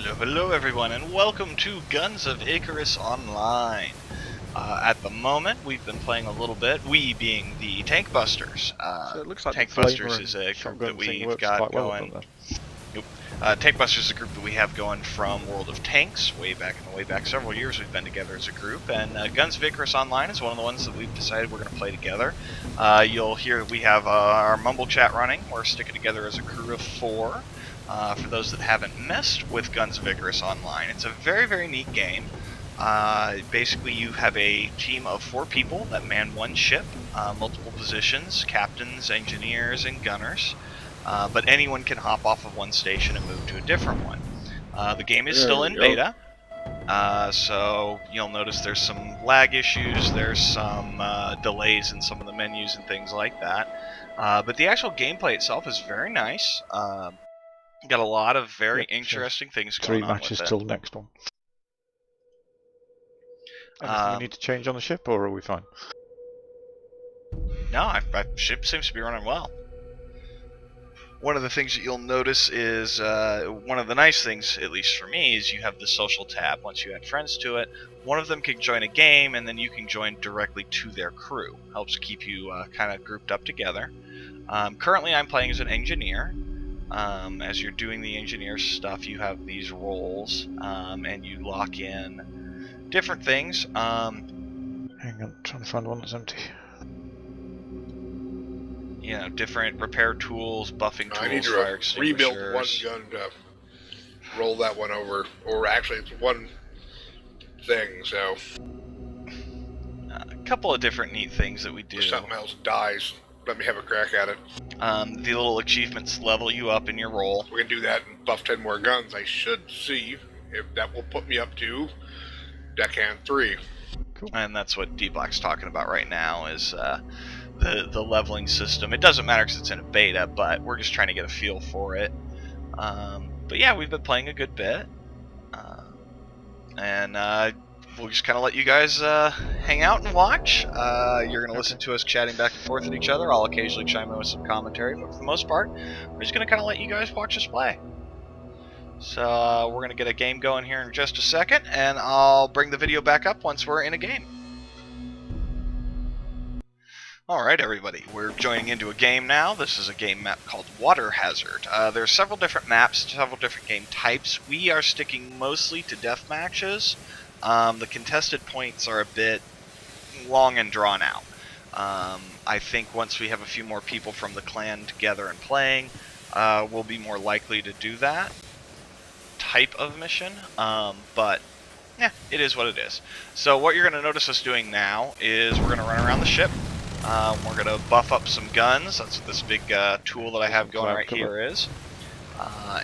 Hello everyone, and welcome to Guns of Icarus Online. At the moment, we've been playing a little bit, we being the Tankbusters. So it looks like Tankbusters is a group that we've got going. Tankbusters is a group that we have going from World of Tanks, way back several years we've been together as a group, and Guns of Icarus Online is one of the ones that we've decided we're going to play together. You'll hear we have our mumble chat running. We're sticking together as a crew of 4. For those that haven't messed with Guns of Icarus Online, it's a very, very neat game. Basically, you have a team of 4 people that man one ship, multiple positions, captains, engineers, and gunners. But anyone can hop off of one station and move to a different one. The game is still in beta, so you'll notice there's some lag issues, there's some delays in some of the menus and things like that. But the actual gameplay itself is very nice. Got a lot of very interesting things going on with it. 3 matches till next one. Anything we need to change on the ship, or are we fine? No, our ship seems to be running well. One of the things that you'll notice is, one of the nice things, at least for me, is you have the social tab. Once you add friends to it, one of them can join a game, and then you can join directly to their crew. Helps keep you kind of grouped up together. Currently, I'm playing as an engineer. As you're doing the engineer stuff, you have these roles, and you lock in different things. Hang on, trying to find one that's empty. You know, different repair tools, buffing tools, I need to fire extinguishers. rebuild one gun to roll that one over, or actually it's one thing, so... A couple of different neat things that we do. If something else dies, let me have a crack at it. The little achievements level you up in your role. We can do that and buff 10 more guns. I should see if that will put me up to Deckhand 3. Cool. And that's what D-Black's talking about right now, is the leveling system. It doesn't matter because it's in a beta, but we're just trying to get a feel for it. But yeah, we've been playing a good bit. We'll just kind of let you guys hang out and watch. You're going to listen to us chatting back and forth with each other. I'll occasionally chime in with some commentary, but for the most part, we're just going to kind of let you guys watch us play. So we're going to get a game going here in just a second, and I'll bring the video back up once we're in a game. Alright everybody, we're joining into a game now. This is a game map called Water Hazard. There are several different maps, several different game types. We are sticking mostly to death matches. The contested points are a bit long and drawn out. I think once we have a few more people from the clan together and playing, we'll be more likely to do that type of mission. But yeah, it is what it is. So what you're going to notice us doing now is we're going to run around the ship. We're going to buff up some guns. That's what this big tool that I have going right here is.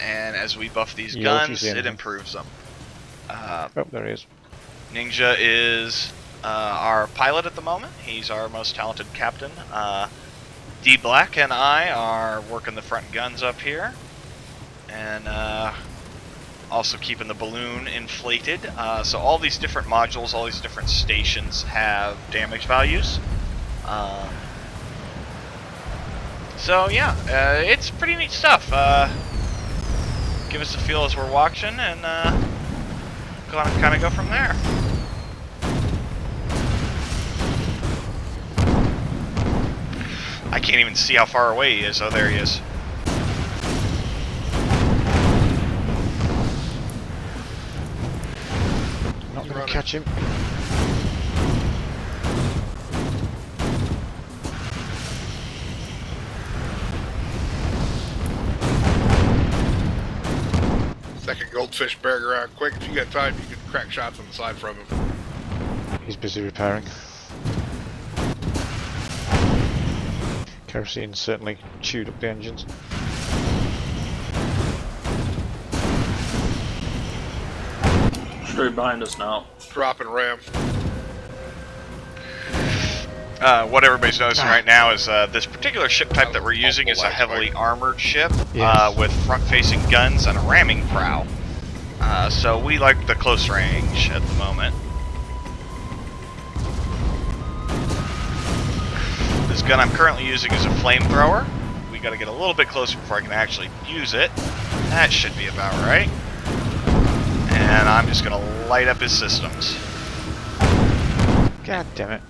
And as we buff these guns, it improves them. Oh, there he is. Ninja is our pilot at the moment. He's our most talented captain. D-Black and I are working the front guns up here. And also keeping the balloon inflated. So all these different modules, all these different stations have damage values. So yeah, it's pretty neat stuff. Give us a feel as we're watching, and kind of go from there. I can't even see how far away he is. Oh, there he is. Not going to catch him. Second goldfish burger around quick. If you got time, you can crack shots on the side from him. He's busy repairing. Kerosene certainly chewed up the engines. Straight behind us now. Drop and ram. What everybody's noticing right now is this particular ship type that we're using is a heavily armored ship with front-facing guns and a ramming prow. So we like the close range at the moment. This gun I'm currently using is a flamethrower. We got to get a little bit closer before I can actually use it. That should be about right. and I'm just going to light up his systems. God damn it.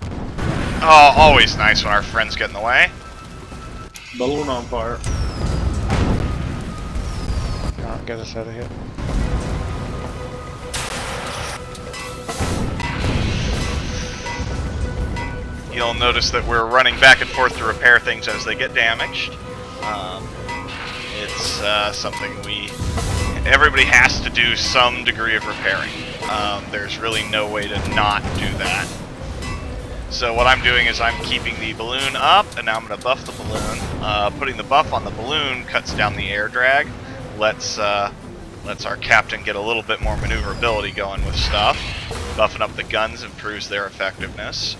Oh, always nice when our friends get in the way. Balloon on fire. Can't get us out of here. You'll notice that we're running back and forth to repair things as they get damaged. It's something everybody has to do some degree of repairing. There's really no way to not do that. So what I'm doing is I'm keeping the balloon up, and now I'm going to buff the balloon. Putting the buff on the balloon cuts down the air drag, lets our captain get a little bit more maneuverability going with stuff. Buffing up the guns improves their effectiveness.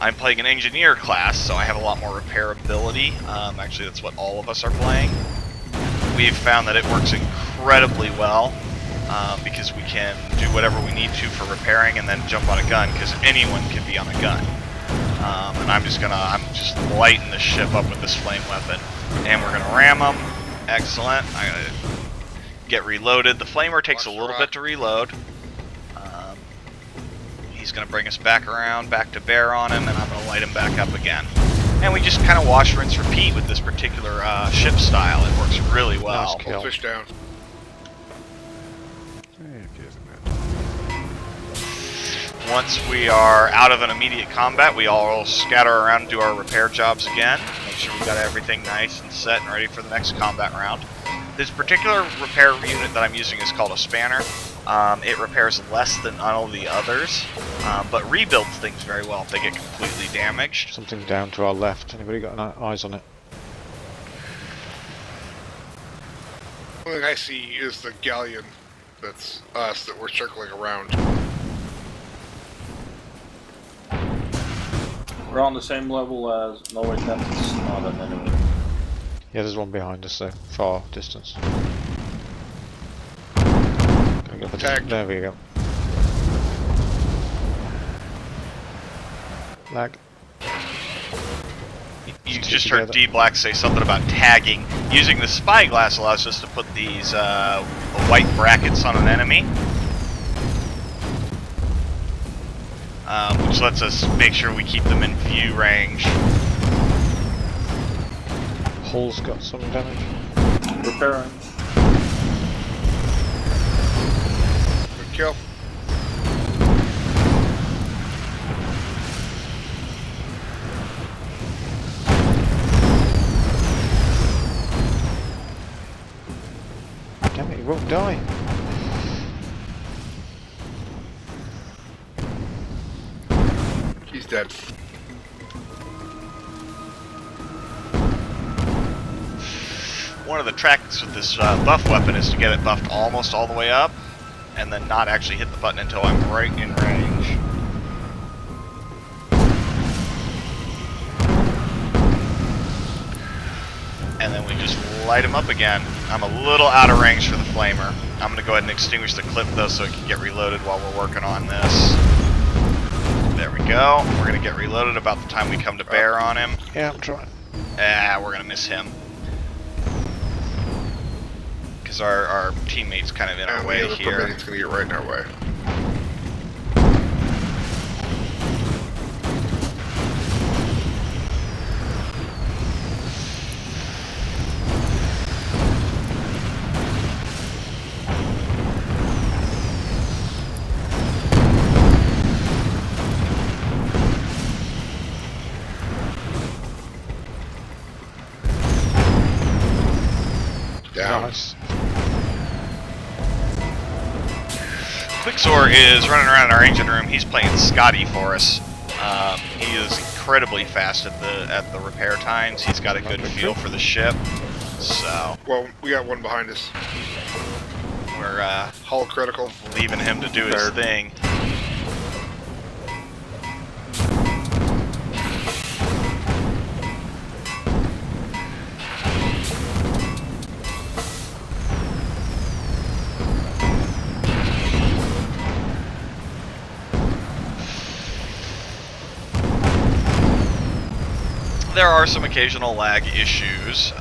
I'm playing an engineer class, so I have a lot more repairability. Actually, that's what all of us are playing. We've found that it works incredibly well because we can do whatever we need to for repairing and then jump on a gun, because anyone can be on a gun. And I'm just lighting the ship up with this flame weapon, and we're gonna ram them. Excellent. I'm gonna get reloaded. The flamer takes a little bit to reload. He's going to bring us back around, back to bear on him, and I'm going to light him back up again. And we just kind of wash, rinse, repeat with this particular ship style. It works really well. Nice fish down. Once we are out of an immediate combat, we all scatter around and do our repair jobs again. Make sure we've got everything nice and set and ready for the next combat round. This particular repair unit that I'm using is called a spanner. It repairs less than all the others, but rebuilds things very well if they get completely damaged. Something down to our left. Anybody got eyes on it? The only thing I see is the galleon that's us that we're circling around. We're on the same level as... No wait, that's not an enemy. Yeah, there's one behind us though, far distance. Attack. There we go. Lag. You just heard D Black say something about tagging. Using the spyglass allows us to put these white brackets on an enemy, which lets us make sure we keep them in view range. Hull's got some damage. Repairing. Good kill. Damn it, he won't die. He's dead. One of the tracks with this buff weapon is to get it buffed almost all the way up, and then not actually hit the button until I'm right in range. And then we just light him up again. I'm a little out of range for the flamer. I'm going to go ahead and extinguish the clip though so it can get reloaded while we're working on this. There we go. We're going to get reloaded about the time we come to bear on him. Yeah, I'm trying. Ah, we're going to miss him. Because our teammate's kind of in our way here. It's going to get right in our way. Down. Nice. Quicksore is running around in our engine room. He's playing Scotty for us. He is incredibly fast at the repair times. He's got a good feel for the ship. So Well, we got one behind us. we're Hull critical. leaving him to do his thing. There are some occasional lag issues,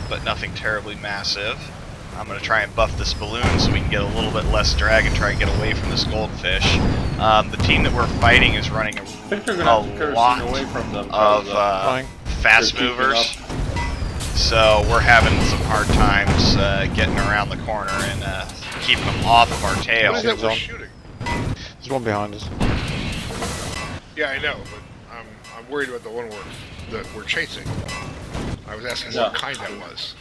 but nothing terribly massive. I'm going to try and buff this balloon so we can get a little bit less drag and try and get away from this goldfish. The team that we're fighting is running a lot away from them of fast movers. So we're having some hard times getting around the corner and keeping them off of our tail. What is that we're shooting? There's one behind us. Yeah, I know, but I'm worried about the one that we're chasing. I was asking what kind that was.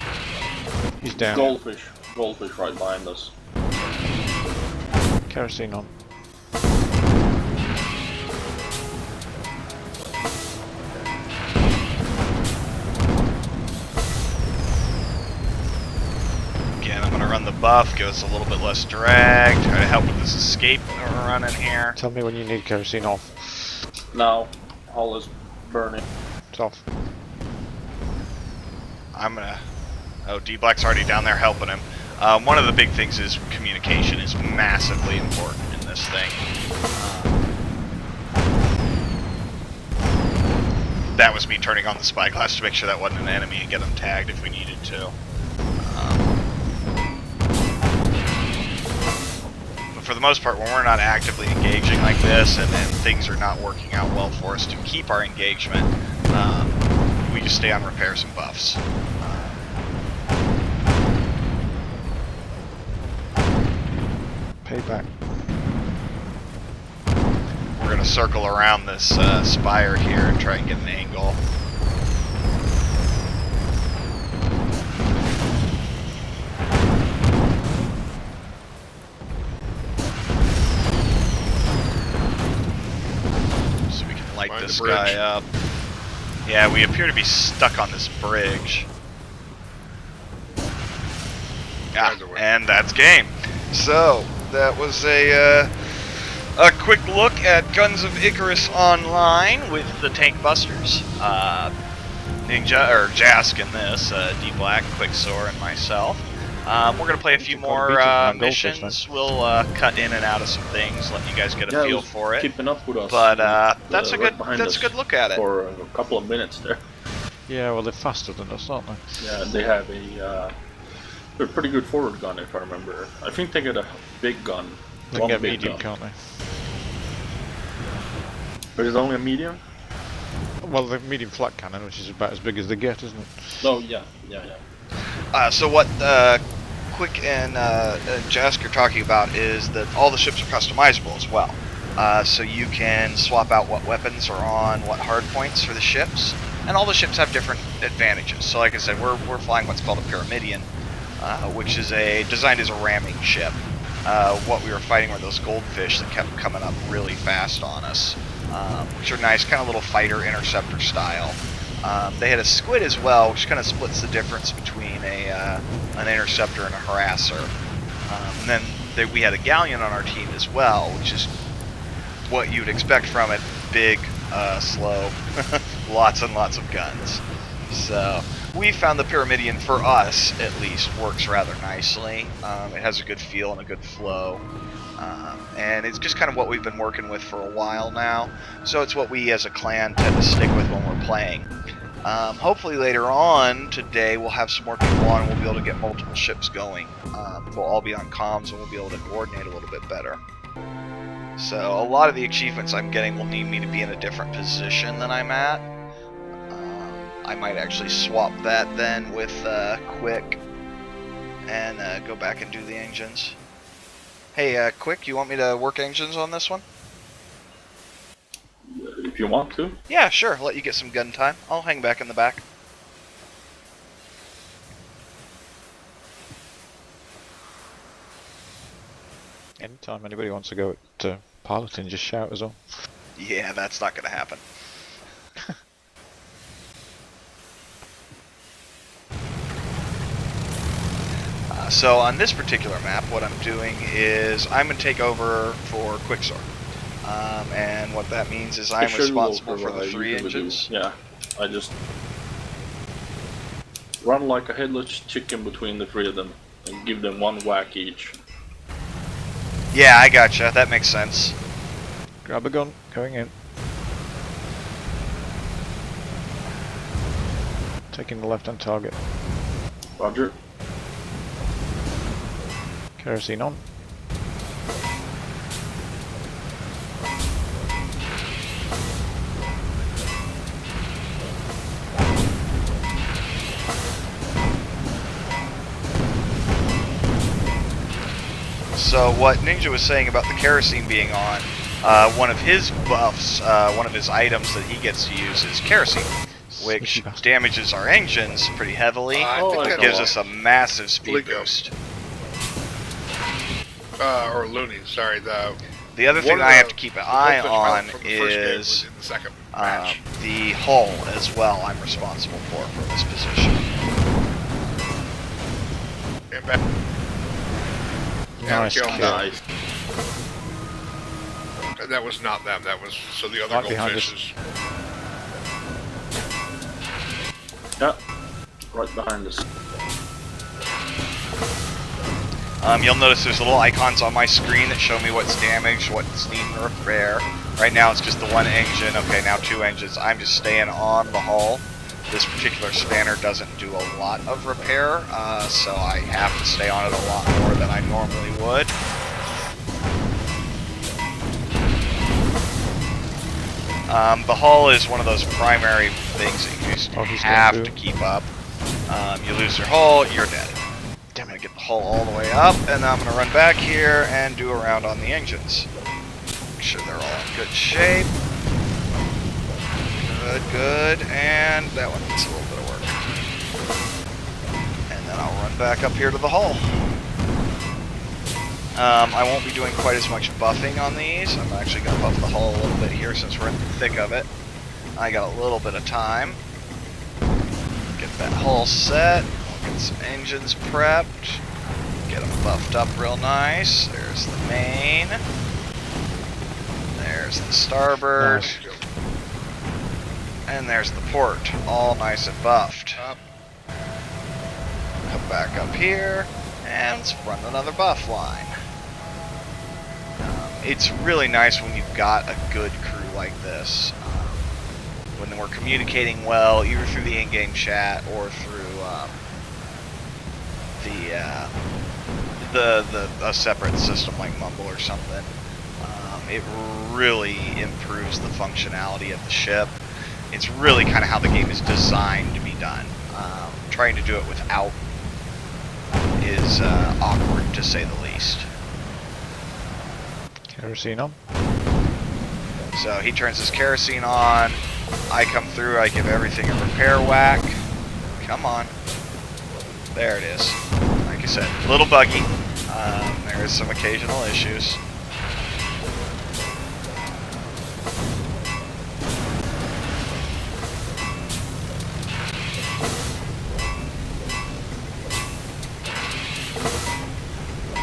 He's down. Goldfish right behind us. Kerosene on. Again, I'm going to run the buff, give us a little bit less drag, try to help with this escape that we're running here. Tell me when you need kerosene off. Now, hull is burning. It's off. I'm gonna... Oh, D-Black's already down there helping him. One of the big things is communication is massively important in this thing. That was me turning on the spyglass to make sure that wasn't an enemy and get them tagged if we needed to. But for the most part, when we're not actively engaging like this and things are not working out well for us to keep our engagement, we just stay on repairs and buffs. Payback. We're going to circle around this spire here and try and get an angle. So we can light this guy up. Yeah, we appear to be stuck on this bridge. Yeah, and that's game. So, that was a quick look at Guns of Icarus Online with the Tankbusters. Ninja, or Jask in this, D-Black, Quicksore, and myself. We're going to play a few more missions. We'll cut in and out of some things, let you guys get a feel for it. Keeping up with us. But that's a good look at it. For a couple of minutes there. Yeah, well, they're faster than us, aren't they? Yeah, they have they're a pretty good forward gun, if I remember. I think they get a big gun. They can get medium, can't they? But is it only a medium? Well, the medium flat cannon, which is about as big as they get, isn't it? Oh, yeah. So what Quick and Jask are talking about is that all the ships are customizable as well. So you can swap out what weapons are on what hard points for the ships, and all the ships have different advantages. So like I said, we're flying what's called a Pyramidion, which is designed as a ramming ship. What we were fighting were those goldfish that kept coming up really fast on us, which are nice, kind of little fighter interceptor style. They had a squid as well, which kind of splits the difference between an interceptor and a harasser. And then we had a galleon on our team as well, which is what you'd expect from it. Big, slow, lots and lots of guns. So we found the Pyramidion, for us at least, works rather nicely. It has a good feel and a good flow. And it's just kind of what we've been working with for a while now. So it's what we as a clan tend to stick with when we're playing. Hopefully later on today we'll have some more people on and we'll be able to get multiple ships going. We'll all be on comms and we'll be able to coordinate a little bit better. So a lot of the achievements I'm getting will need me to be in a different position than I'm at. I might actually swap that then with Quick and go back and do the engines. Hey, Quick, you want me to work engines on this one? If you want to. Yeah, sure. I'll let you get some gun time. I'll hang back in the back. Anytime anybody wants to go at piloting, just shout as well. Yeah, that's not going to happen. So on this particular map, what I'm doing is I'm going to take over for Quicksore. And what that means is I'm responsible for the 3 engines. Yeah, I just run like a headless chicken between the 3 of them and give them 1 whack each. Yeah, I gotcha. That makes sense. Grab a gun, going in. Taking the left-hand target. Roger. Kerosene on. So what Ninja was saying about the kerosene being on, one of his buffs, one of his items that he gets to use is kerosene, which damages our engines pretty heavily. It gives us a massive speed boost. Or loonies, sorry. The other thing I have to keep an eye on is the hull as well. I'm responsible for from this position. And back. Nice. Nice. That was not them. That was so the other goldfishes. Yeah, right behind us. You'll notice there's little icons on my screen that show me what's damaged, what's needing repair. Right now it's just the one engine. Okay, now 2 engines. I'm just staying on the hull. This particular spanner doesn't do a lot of repair, so I have to stay on it a lot more than I normally would. The hull is one of those primary things that you just have to keep up. You lose your hull, you're dead. I'm going to get the hull all the way up, and then I'm going to run back here and do a round on the engines. Make sure they're all in good shape. Good, and that one needs a little bit of work. And then I'll run back up here to the hull. I won't be doing quite as much buffing on these. I'm actually going to buff the hull a little bit here since we're in the thick of it. I got a little bit of time. Get that hull set. We'll get some engines prepped. Get them buffed up real nice. There's the main. There's the starboard. Nice. And there's the port, all nice and buffed. Come back up here, and let's run another buff line. It's really nice when you've got a good crew like this. When we're communicating well, either through the in-game chat or through a separate system like Mumble or something. It really improves the functionality of the ship. It's really kind of how the game is designed to be done. Trying to do it without is awkward, to say the least. Kerosene on. So he turns his kerosene on. I come through, I give everything a repair whack. Come on. There it is. Like I said, a little buggy. There is some occasional issues.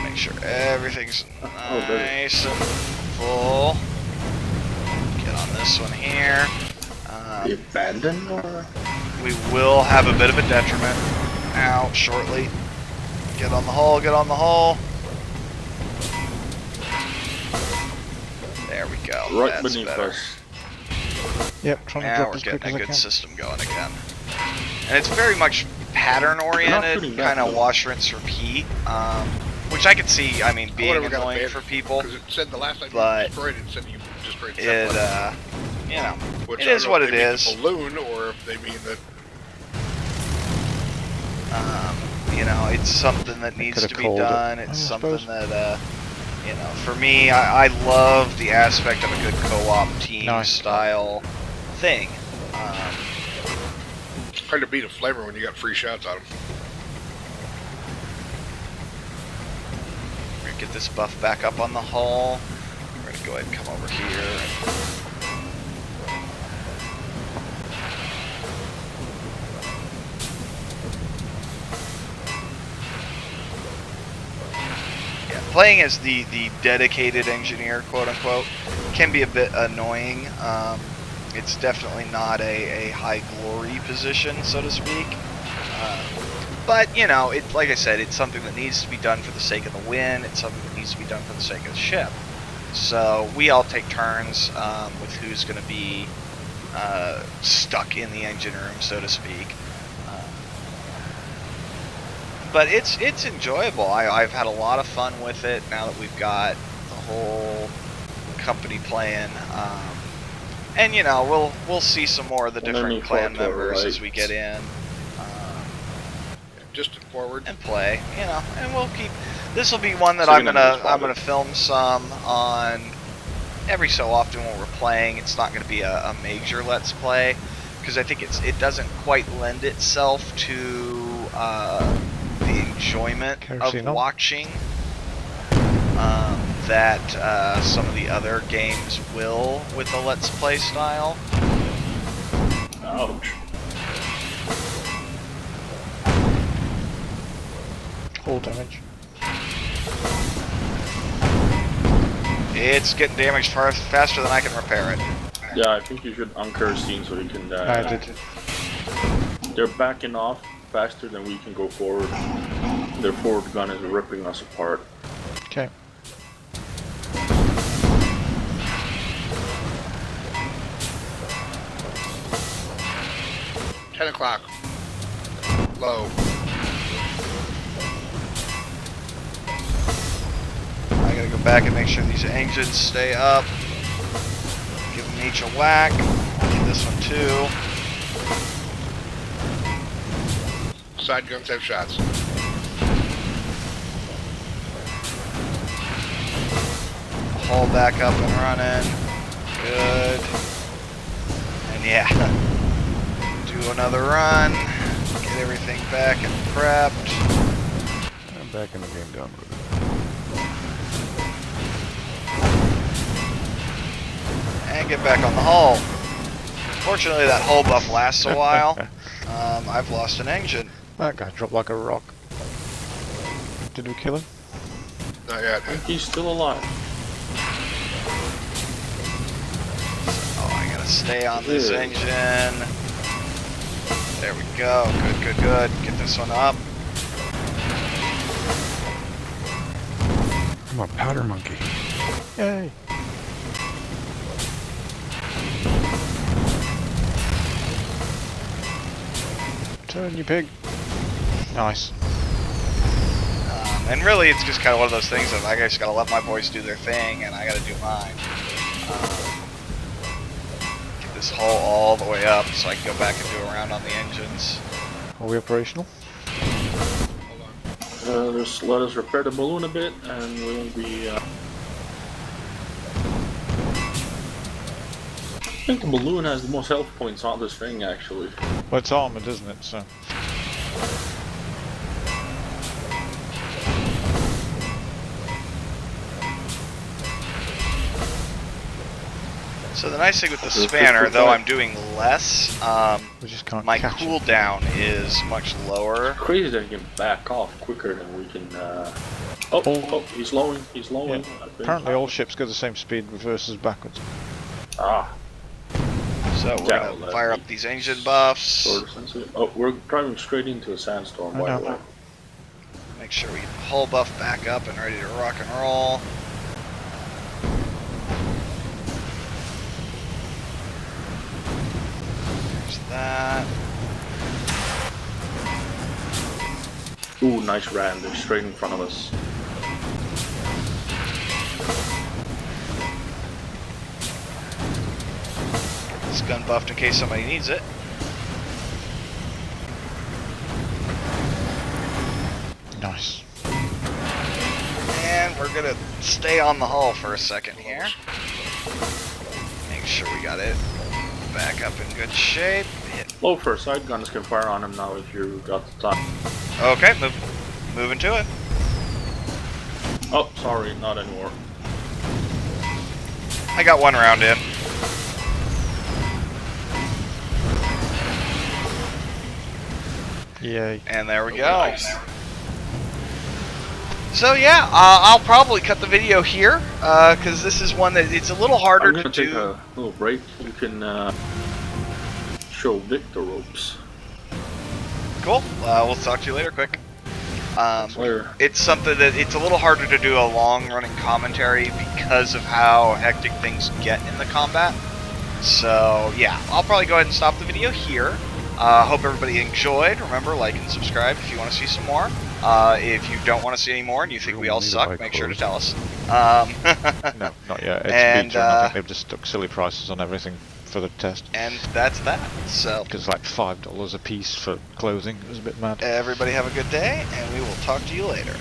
Make sure everything's nice and full. Get on this one here. The abandoned, or? We will have a bit of a detriment out shortly. Get on the hull, get on the hull. There we go. Right That's beneath better. us. Yep, trying to Now drop we're as quick getting as a I good can. system going again. And it's very much pattern oriented, kind of wash, rinse, repeat. Which I could see, I mean, being annoying for people. Because it said the last time but you destroyed it, said you destroyed it, you know, which it is what it is. Balloon, or if they mean that. You know, it's something that needs to be done. It's something that, you know, for me, I love the aspect of a good co-op team style thing. Hard to beat a flavor when you got free shots on them. We're gonna get this buff back up on the hull. We're gonna go ahead and come over here. Playing as the dedicated engineer, quote unquote, can be a bit annoying. It's definitely not a high glory position, so to speak. But you know, like I said, it's something that needs to be done for the sake of the win. It's something that needs to be done for the sake of the ship. So we all take turns with who's going to be stuck in the engine room, so to speak. But it's enjoyable. I've had a lot of fun with it now that we've got the whole company playing. And you know, we'll see some more of the different clan members as we get in. Distant forward and play, you know, and we'll keep. This will be one that I'm gonna film some on every so often when we're playing. It's not gonna be a major let's play because I think it doesn't quite lend itself to the enjoyment of watching that some of the other games will with the let's play style. Ouch. Full damage. It's getting damaged faster than I can repair it. Yeah, I think you should anchor scene so you can. I did. They're backing off faster than we can go forward. Their forward gun is ripping us apart. Okay. $10 low. I gotta go back and make sure these engines stay up. Give them each a whack. Get this one too. Side guns have shots. Hull back up and running. Good. And yeah, do another run. Get everything back and prepped. I'm back in the game done with it. And get back on the hull. Fortunately, that hull buff lasts a while. I've lost an engine. That guy dropped like a rock. Did we kill him? Not yet. I think he's still alive. Oh, I gotta stay on this engine. There we go. Good, good, good. Get this one up. I'm a powder monkey. Yay! Turn, you pig. Nice. And really, it's just kind of one of those things that I just gotta let my boys do their thing, and I gotta do mine. Get this hull all the way up so I can go back and do a round on the engines. Are we operational? Just let us repair the balloon a bit, and we won't be. I think the balloon has the most health points on this thing, actually. Well, it's armored, isn't it? So. So the nice thing with the spanner, though I'm doing less, We just can't my catch cooldown is much lower. It's crazy that he can back off quicker than we can. Oh, he's lowing. He's lowing. Yeah. Apparently, all ships go the same speed, reverses backwards. Ah. So we're gonna fire up these engine buffs. Sort of sensitive. Oh, we're driving straight into a sandstorm, by the way. Make sure we get the hull buff back up and ready to rock and roll. There's that. Ooh, nice ram. They're straight in front of us. This gun buffed in case somebody needs it. Nice. And we're gonna stay on the hull for a second here. Make sure we got it back up in good shape. Lothair, side guns can fire on him now if you got the time. Okay, moving to it. Oh, sorry, not anymore. I got one round in. Yay. And there we go. Nice. So yeah, I'll probably cut the video here because this is one that it's a little harder I'm gonna to take do. a little break. You can show Vic the ropes. Cool. We'll talk to you later, quick. Later. It's something that it's a little harder to do a long-running commentary because of how hectic things get in the combat. So yeah, I'll probably go ahead and stop the video here. Hope everybody enjoyed. Remember, like and subscribe if you want to see some more. If you don't want to see any more and you think we all suck, make sure to tell us. No, not yet. It's And, beta, and I think they've just stuck silly prices on everything for the test. And that's that. So, because like $5 a piece for clothing. It was a bit mad. Everybody have a good day, and we will talk to you later.